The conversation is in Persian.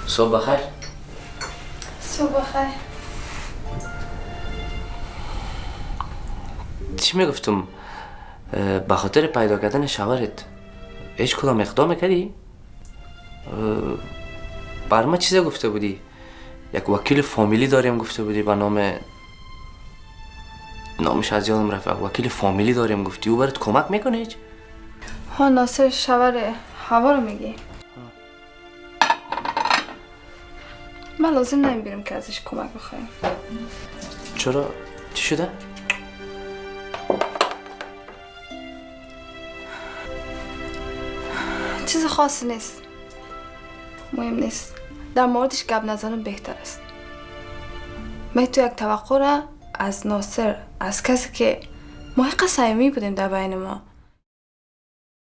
صبح بخیر. صبح بخیر. چی میگفتم؟ به خاطر پیدا کردن شوهرت هیچ کدام اقدام کردی؟ بر ما چیزی گفته بودی؟ یک وکیل فامیلی داریم گفته بودی به نامش از یادم رفت. وکیل فامیلی داریم گفتی، او برات کمک میکنه هیچ؟ ها ناصر شوهر هوا رو میگی؟ من لازم نمیبینم که ازش کمک بخوایم. چرا؟ چی شده؟ چیز خاصی نیست، مهم نیست. در موردش گپ نزنم بهتر است. من تو یک توقع را از ناصر، از کسی که ما حق صمیمی بودیم در بین ما،